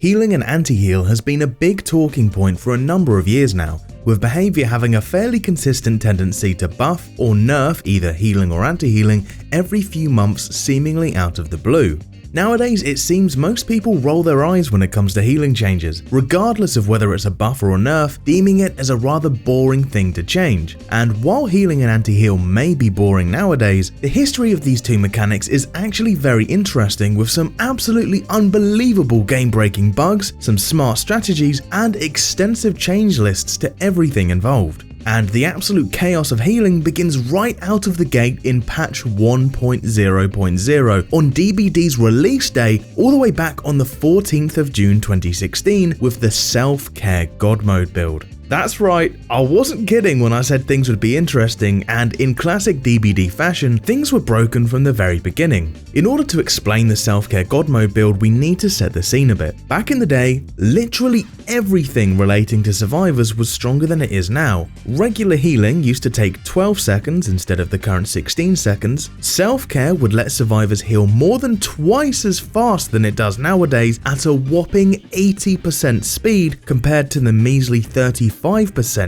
Healing and anti-heal has been a big talking point for a number of years now, with behavior having a fairly consistent tendency to buff or nerf either healing or anti-healing every few months seemingly out of the blue. Nowadays, it seems most people roll their eyes when it comes to healing changes, regardless of whether it's a buff or a nerf, deeming it as a rather boring thing to change. And while healing and anti-heal may be boring nowadays, the history of these two mechanics is actually very interesting, with some absolutely unbelievable game-breaking bugs, some smart strategies, and extensive change lists to everything involved. And the absolute chaos of healing begins right out of the gate in patch 1.0.0 on DBD's release day, all the way back on the 14th of June 2016 with the Self-Care God Mode build. That's right, I wasn't kidding when I said things would be interesting, and in classic DBD fashion, things were broken from the very beginning. In order to explain the Self-Care God Mode build, we need to set the scene a bit. Back in the day, literally everything relating to survivors was stronger than it is now. Regular healing used to take 12 seconds instead of the current 16 seconds. Self-care would let survivors heal more than twice as fast than it does nowadays at a whopping 80% speed compared to the measly 35%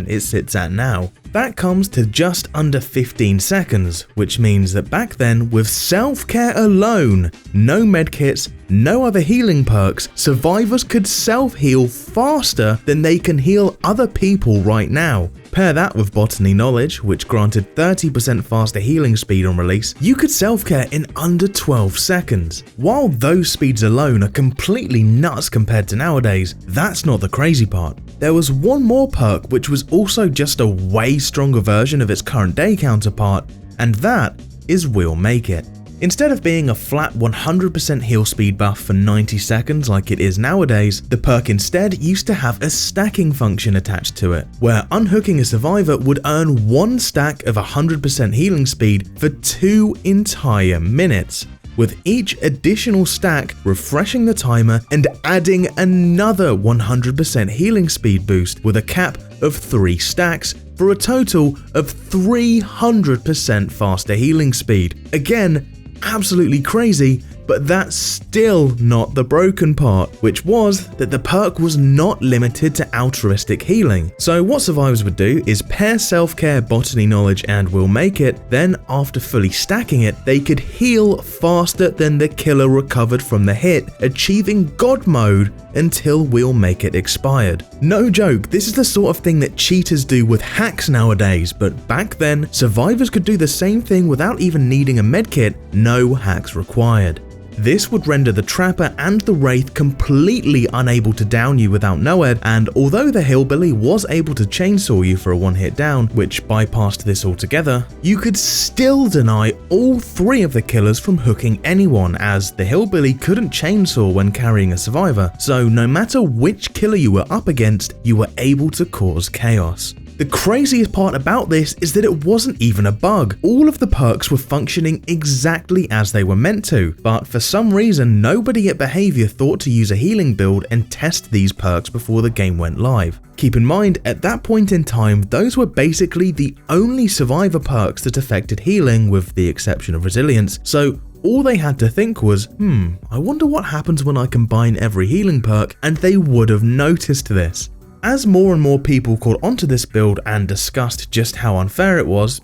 it sits at now. That comes to just under 15 seconds, which means that back then, with self-care alone, no medkits, no other healing perks, survivors could self-heal faster than they can heal other people right now. Pair that with botany knowledge, which granted 30% faster healing speed on release, you could self-care in under 12 seconds. While those speeds alone are completely nuts compared to nowadays, that's not the crazy part. There was one more perk which was also just a way stronger version of its current day counterpart, and that is We'll Make It. Instead of being a flat 100% heal speed buff for 90 seconds like it is nowadays, the perk instead used to have a stacking function attached to it, where unhooking a survivor would earn one stack of 100% healing speed for 2 entire minutes, with each additional stack refreshing the timer and adding another 100% healing speed boost with a cap of 3 stacks for a total of 300% faster healing speed. Again, absolutely crazy, but that's still not the broken part, which was that the perk was not limited to altruistic healing. So what survivors would do is pair self-care, botany knowledge, and We'll Make It, then after fully stacking it, they could heal faster than the killer recovered from the hit, achieving God mode until We'll Make It expired. No joke, this is the sort of thing that cheaters do with hacks nowadays, but back then, survivors could do the same thing without even needing a medkit, no hacks required. This would render the Trapper and the Wraith completely unable to down you without Noed, and although the Hillbilly was able to chainsaw you for a one-hit down, which bypassed this altogether, you could still deny all 3 of the killers from hooking anyone, as the Hillbilly couldn't chainsaw when carrying a survivor, so no matter which killer you were up against, you were able to cause chaos. The craziest part about this is that it wasn't even a bug. All of the perks were functioning exactly as they were meant to, but for some reason nobody at Behavior thought to use a healing build and test these perks before the game went live. Keep in mind, at that point in time, those were basically the only survivor perks that affected healing with the exception of resilience, so all they had to think was, I wonder what happens when I combine every healing perk, and they would have noticed this. As more and more people caught onto this build and discussed just how unfair it was,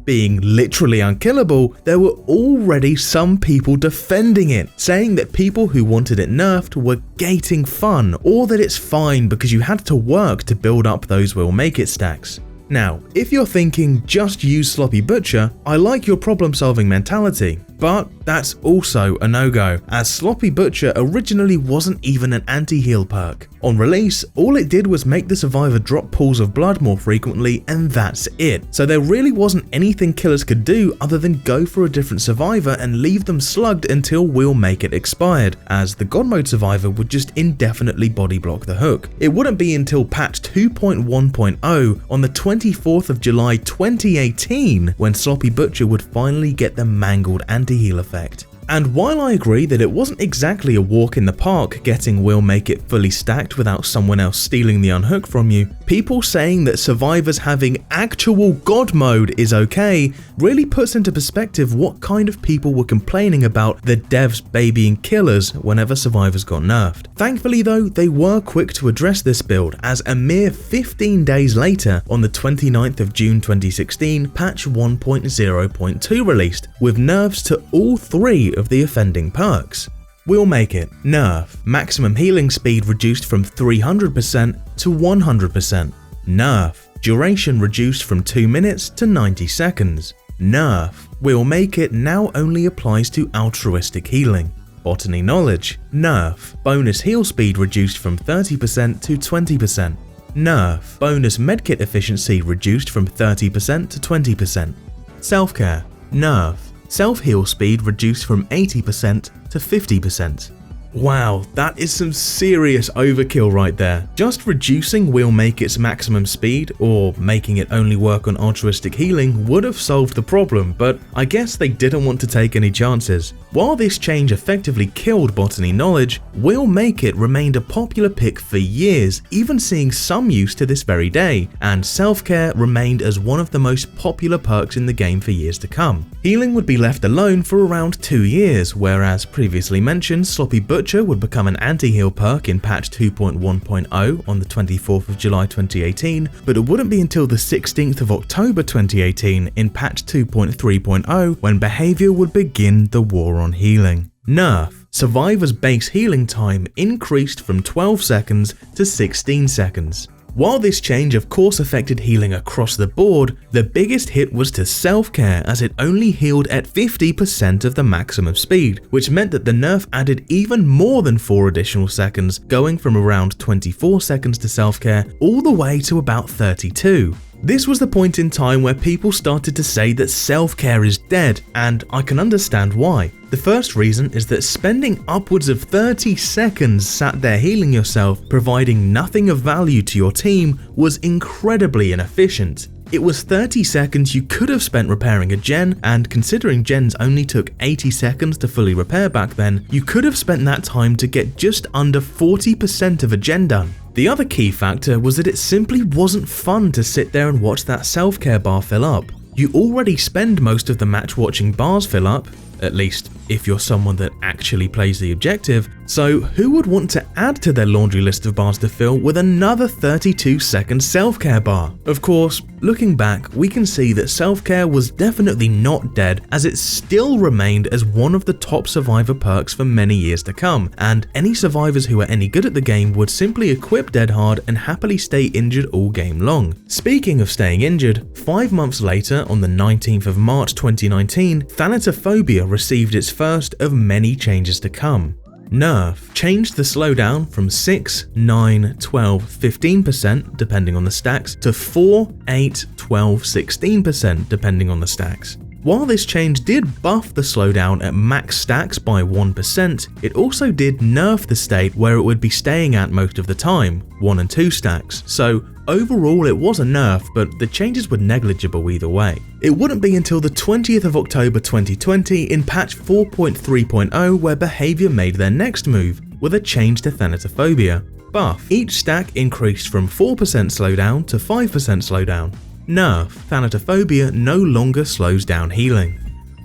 being literally unkillable, there were already some people defending it, saying that people who wanted it nerfed were gating fun, or that it's fine because you had to work to build up those We'll Make It stacks. Now, if you're thinking just use Sloppy Butcher, I like your problem-solving mentality, but that's also a no-go, as Sloppy Butcher originally wasn't even an anti-heal perk. On release, all it did was make the survivor drop pools of blood more frequently, and that's it. So there really wasn't anything killers could do other than go for a different survivor and leave them slugged until We'll Make It expired, as the God Mode survivor would just indefinitely body block the hook. It wouldn't be until patch 2.1.0 on the 24th of July 2018 when Sloppy Butcher would finally get the mangled anti-heal effect. And while I agree that it wasn't exactly a walk in the park getting Will Make It fully stacked without someone else stealing the unhook from you, people saying that survivors having actual God mode is okay really puts into perspective what kind of people were complaining about the devs babying killers whenever survivors got nerfed. Thankfully though, they were quick to address this build, as a mere 15 days later, on the 29th of June 2016, patch 1.0.2 released, with nerfs to all 3 of the offending perks. Will Make It nerf: maximum healing speed reduced from 300% to 100%. Nerf: duration reduced from 2 minutes to 90 seconds. Nerf: Will Make It now only applies to altruistic healing. Botany Knowledge: nerf: bonus heal speed reduced from 30% to 20%. Nerf: bonus medkit efficiency reduced from 30% to 20%. Self-care: nerf: self-heal speed reduced from 80% to 50%. Wow, that is some serious overkill right there. Just reducing Will Make It's maximum speed, or making it only work on altruistic healing, would have solved the problem, but I guess they didn't want to take any chances. While this change effectively killed Botany Knowledge, Will Make It remained a popular pick for years, even seeing some use to this very day, and self-care remained as one of the most popular perks in the game for years to come. Healing would be left alone for around 2 years, whereas previously mentioned Sloppy Butcher would become an anti-heal perk in patch 2.1.0 on the 24th of July 2018, but it wouldn't be until the 16th of October 2018 in patch 2.3.0 when behavior would begin the war on healing. Nerf: survivors' base healing time increased from 12 seconds to 16 seconds. While this change of course affected healing across the board, the biggest hit was to self-care, as it only healed at 50% of the maximum speed, which meant that the nerf added even more than 4 additional seconds, going from around 24 seconds to self-care all the way to about 32. This was the point in time where people started to say that self-care is dead, and I can understand why. The first reason is that spending upwards of 30 seconds sat there healing yourself, providing nothing of value to your team, was incredibly inefficient. It was 30 seconds you could have spent repairing a gen, and considering gens only took 80 seconds to fully repair back then, you could have spent that time to get just under 40% of a gen done. The other key factor was that it simply wasn't fun to sit there and watch that self-care bar fill up. You already spend most of the match watching bars fill up, at least if you're someone that actually plays the objective, so who would want to add to their laundry list of bars to fill with another 32-second self-care bar? Of course, looking back, we can see that self-care was definitely not dead, as it still remained as one of the top survivor perks for many years to come, and any survivors who are any good at the game would simply equip Dead Hard and happily stay injured all game long. Speaking of staying injured, 5 months later, on the 19th of March 2019, Thanatophobia received its first of many changes to come. Nerf changed the slowdown from 6, 9, 12, 15% depending on the stacks to 4, 8, 12, 16% depending on the stacks. While this change did buff the slowdown at max stacks by 1%, it also did nerf the state where it would be staying at most of the time, 1 and 2 stacks, so overall it was a nerf, but the changes were negligible either way. It wouldn't be until the 20th of October 2020 in patch 4.3.0 where behavior made their next move, with a change to Thanatophobia. Buff: each stack increased from 4% slowdown to 5% slowdown. Nerf: Thanatophobia no longer slows down healing.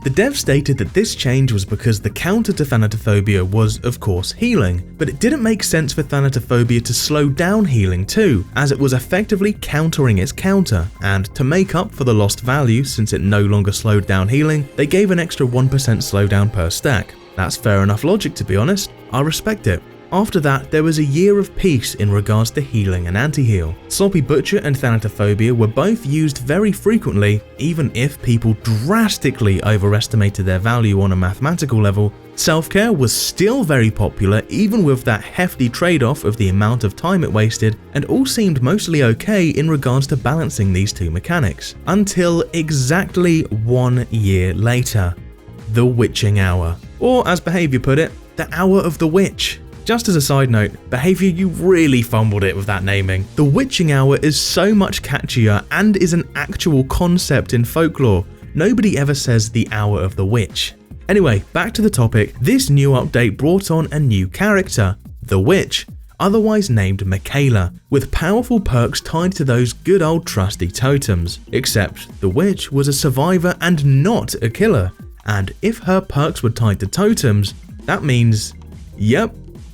The dev stated that this change was because the counter to Thanatophobia was, of course, healing, but it didn't make sense for Thanatophobia to slow down healing too, as it was effectively countering its counter, and to make up for the lost value since it no longer slowed down healing, they gave an extra 1% slowdown per stack. That's fair enough logic, to be honest. I respect it. After that, there was a year of peace in regards to healing and anti-heal. Sloppy Butcher and Thanatophobia were both used very frequently, even if people drastically overestimated their value on a mathematical level. Self-care was still very popular even with that hefty trade-off of the amount of time it wasted, and all seemed mostly okay in regards to balancing these two mechanics. Until exactly 1 year later. The Witching Hour. Or as Behavior put it, the Hour of the Witch. Just as a side note, Behavior, you really fumbled it with that naming. The Witching Hour is so much catchier and is an actual concept in folklore. Nobody ever says the Hour of the Witch. Anyway, back to the topic. This new update brought on a new character, the Witch, otherwise named Michaela, with powerful perks tied to those good old trusty totems. Except the Witch was a survivor and not a killer, and if her perks were tied to totems, that means, yep,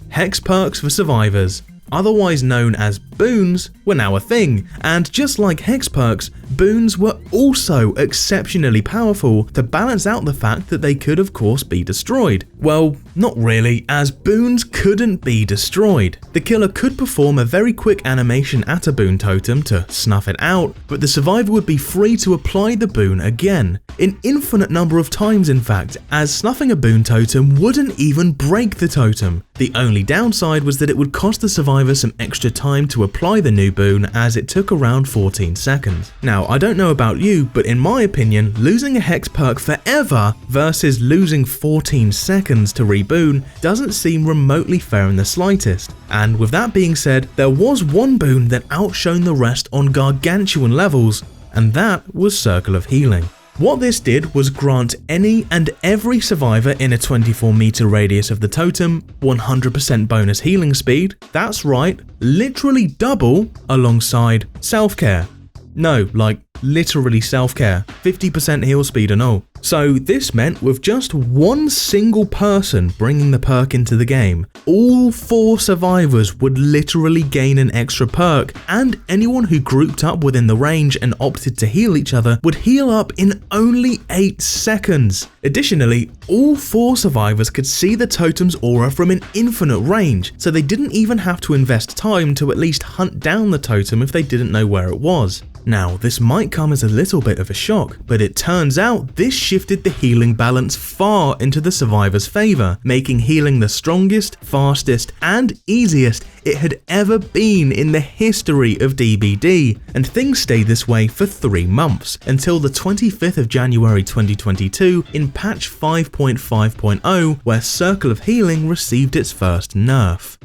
hex perks for survivors, otherwise known as boons, were now a thing, and just like hex perks, boons were also exceptionally powerful to balance out the fact that they could of course be destroyed. Well, not really, as boons couldn't be destroyed. The killer could perform a very quick animation at a boon totem to snuff it out, but the survivor would be free to apply the boon again, an infinite number of times in fact, as snuffing a boon totem wouldn't even break the totem. The only downside was that it would cost the survivor some extra time to apply the new boon, as it took around 14 seconds. Now, I don't know about you, but in my opinion, losing a hex perk forever versus losing 14 seconds to reboon doesn't seem remotely fair in the slightest. And with that being said, there was one boon that outshone the rest on gargantuan levels, and that was Circle of Healing. What this did was grant any and every survivor in a 24-meter radius of the totem 100% bonus healing speed, that's right, literally double, alongside self-care. No, like literally self-care, 50% heal speed and all. So this meant with just one single person bringing the perk into the game, all 4 survivors would literally gain an extra perk, and anyone who grouped up within the range and opted to heal each other would heal up in only 8 seconds. Additionally, all 4 survivors could see the totem's aura from an infinite range, so they didn't even have to invest time to at least hunt down the totem if they didn't know where it was. Now, this might come as a little bit of a shock, but it turns out this shifted the healing balance far into the survivor's favor, making healing the strongest, fastest, and easiest it had ever been in the history of DBD, and things stayed this way for 3 months, until the 25th of January 2022 in patch 5.5.0, where Circle of Healing received its first nerf.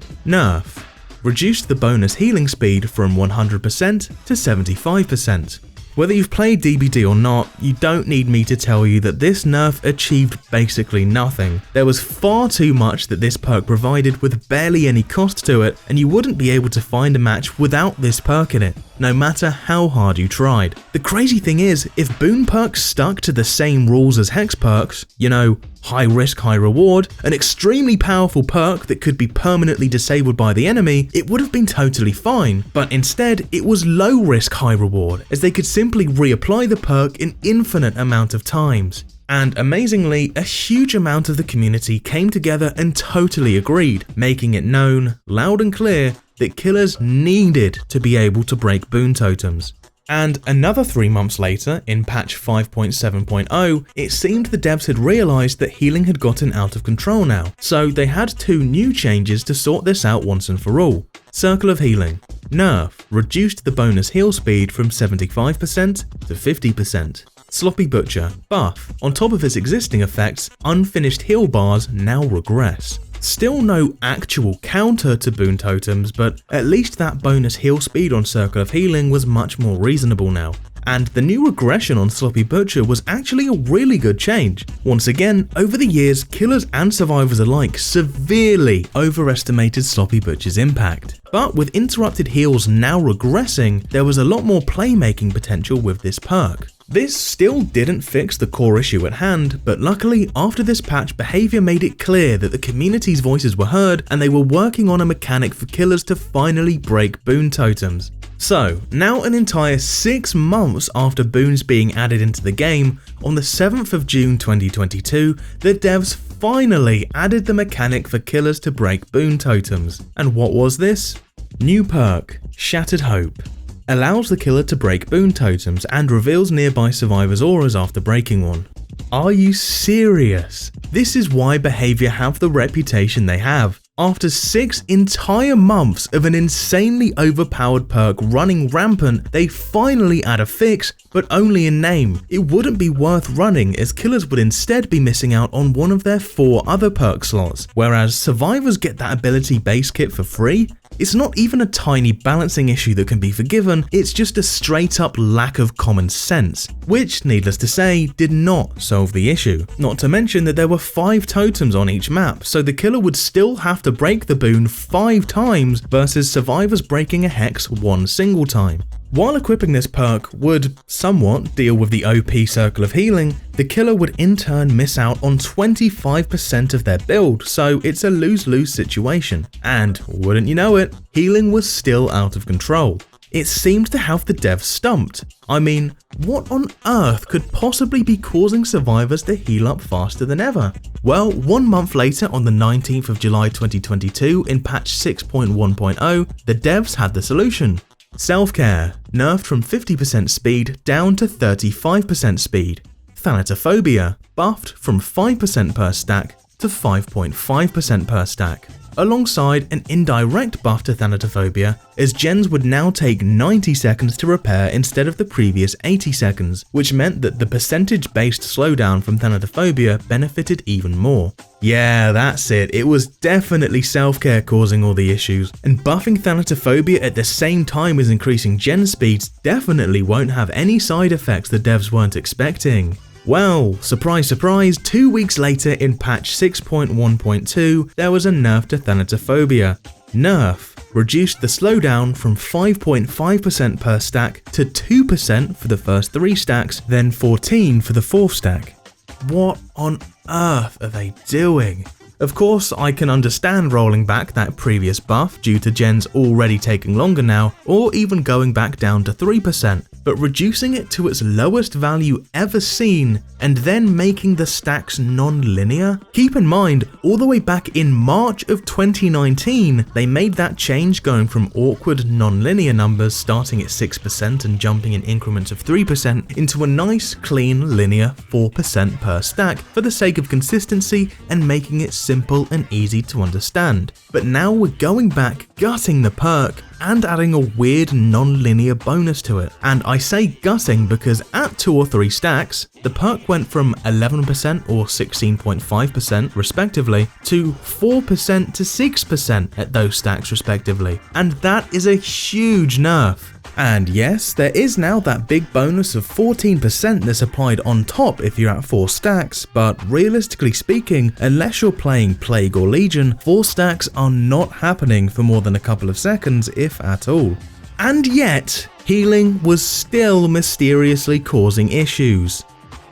Reduced the bonus healing speed from 100% to 75%. Whether you've played DBD or not, you don't need me to tell you that this nerf achieved basically nothing. There was far too much that this perk provided with barely any cost to it, and you wouldn't be able to find a match without this perk in it, no matter how hard you tried. The crazy thing is, if boon perks stuck to the same rules as hex perks, you know, high risk, high reward, an extremely powerful perk that could be permanently disabled by the enemy, it would have been totally fine, but instead it was low risk, high reward, as they could simply reapply the perk an infinite amount of times. And amazingly, a huge amount of the community came together and totally agreed, making it known, loud and clear, that killers needed to be able to break boon totems. And another 3 months later, in patch 5.7.0, it seemed the devs had realized that healing had gotten out of control now, so they had 2 new changes to sort this out once and for all. Circle of Healing. Nerf reduced the bonus heal speed from 75% to 50%. Sloppy Butcher. Buff. On top of its existing effects, unfinished heal bars now regress. Still no actual counter to boon totems, but at least that bonus heal speed on Circle of Healing was much more reasonable now. And the new regression on Sloppy Butcher was actually a really good change. Once again, over the years, killers and survivors alike severely overestimated Sloppy Butcher's impact. But with interrupted heals now regressing, there was a lot more playmaking potential with this perk. This still didn't fix the core issue at hand, but luckily after this patch, behavior made it clear that the community's voices were heard and they were working on a mechanic for killers to finally break boon totems. So, now an entire 6 months after boons being added into the game, on the 7th of June 2022, the devs finally added the mechanic for killers to break boon totems. And what was this? New perk, Shattered Hope. Allows the killer to break boon totems and reveals nearby survivors' auras after breaking one. Are you serious? This is why behavior have the reputation they have. After 6 entire months of an insanely overpowered perk running rampant, they finally add a fix, but only in name. It wouldn't be worth running, as killers would instead be missing out on one of their 4 other perk slots, whereas survivors get that ability base kit for free. It's not even a tiny balancing issue that can be forgiven, it's just a straight up lack of common sense, which, needless to say, did not solve the issue. Not to mention that there were 5 totems on each map, so the killer would still have to break the boon 5 times versus survivors breaking a hex 1 single time. While equipping this perk would somewhat deal with the OP Circle of Healing, the killer would in turn miss out on 25% of their build, so it's a lose-lose situation. And wouldn't you know it, healing was still out of control. It seemed to have the devs stumped. I mean, what on earth could possibly be causing survivors to heal up faster than ever? Well, 1 month later, on the 19th of July 2022, in patch 6.1.0, the devs had the solution. Self-care, nerfed from 50% speed down to 35% speed. Thanatophobia, buffed from 5% per stack to 5.5% per stack. Alongside an indirect buff to Thanatophobia, as gens would now take 90 seconds to repair instead of the previous 80 seconds, which meant that the percentage-based slowdown from Thanatophobia benefited even more. Yeah, that's it, it was definitely self-care causing all the issues, and buffing Thanatophobia at the same time as increasing gen speeds definitely won't have any side effects the devs weren't expecting. Well, surprise surprise, 2 weeks later in patch 6.1.2, there was a nerf to Thanatophobia. Nerf reduced the slowdown from 5.5% per stack to 2% for the first 3 stacks, then 14 for the 4th stack. What on earth are they doing? Of course, I can understand rolling back that previous buff due to gens already taking longer now, or even going back down to 3%, but reducing it to its lowest value ever seen, and then making the stacks non-linear? Keep in mind, all the way back in March of 2019, they made that change going from awkward non-linear numbers starting at 6% and jumping in increments of 3% into a nice, clean, linear 4% per stack for the sake of consistency and making it simple and easy to understand. But now we're going back, gutting the perk, and adding a weird non-linear bonus to it. And I say gutting because at 2 or 3 stacks, the perk went from 11% or 16.5% respectively to 4% to 6% at those stacks respectively. And that is a huge nerf. And yes, there is now that big bonus of 14% that's applied on top if you're at 4 stacks, but realistically speaking, unless you're playing Plague or Legion, 4 stacks are not happening for more than a couple of seconds, if at all. And yet, healing was still mysteriously causing issues.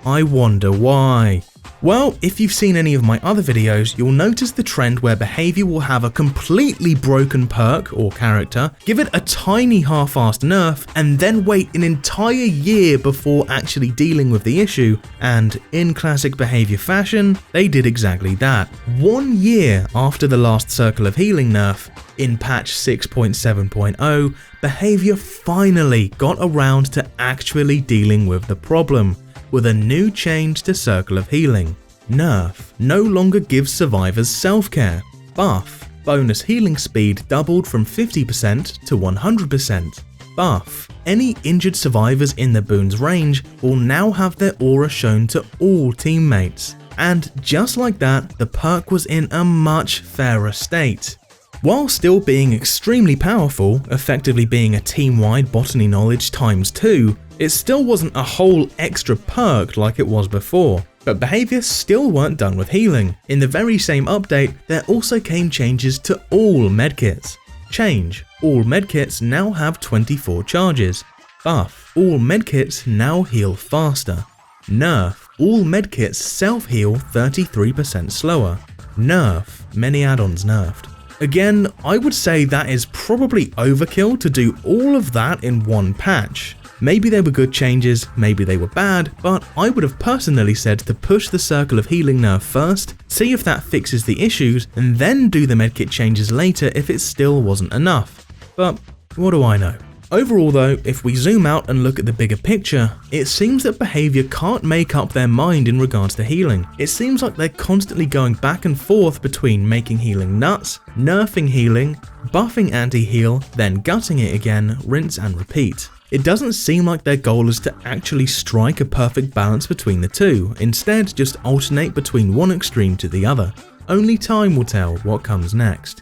I wonder why. Well, if you've seen any of my other videos, you'll notice the trend where behavior will have a completely broken perk or character, give it a tiny half-assed nerf, and then wait an entire year before actually dealing with the issue, and in classic behavior fashion, they did exactly that. 1 year after the last Circle of Healing nerf, in patch 6.7.0, behavior finally got around to actually dealing with the problem, with a new change to Circle of Healing. Nerf no longer gives survivors self-care. Buff, bonus healing speed doubled from 50% to 100%. Buff, any injured survivors in the boon's range will now have their aura shown to all teammates. And just like that, the perk was in a much fairer state. While still being extremely powerful, effectively being a team-wide botany knowledge times 2, it still wasn't a whole extra perk like it was before. But behavior still weren't done with healing. In the very same update, there also came changes to all medkits. Change, all medkits now have 24 charges. Buff, all medkits now heal faster. Nerf, all medkits self-heal 33% slower. Nerf, many add-ons nerfed. Again, I would say that is probably overkill to do all of that in one patch. Maybe they were good changes, maybe they were bad, but I would have personally said to push the Circle of Healing nerf first, see if that fixes the issues, and then do the medkit changes later if it still wasn't enough. But what do I know? Overall though, if we zoom out and look at the bigger picture, it seems that behavior can't make up their mind in regards to healing. It seems like they're constantly going back and forth between making healing nuts, nerfing healing, buffing anti-heal, then gutting it again, rinse and repeat. It doesn't seem like their goal is to actually strike a perfect balance between the two, instead just alternate between one extreme to the other. Only time will tell what comes next.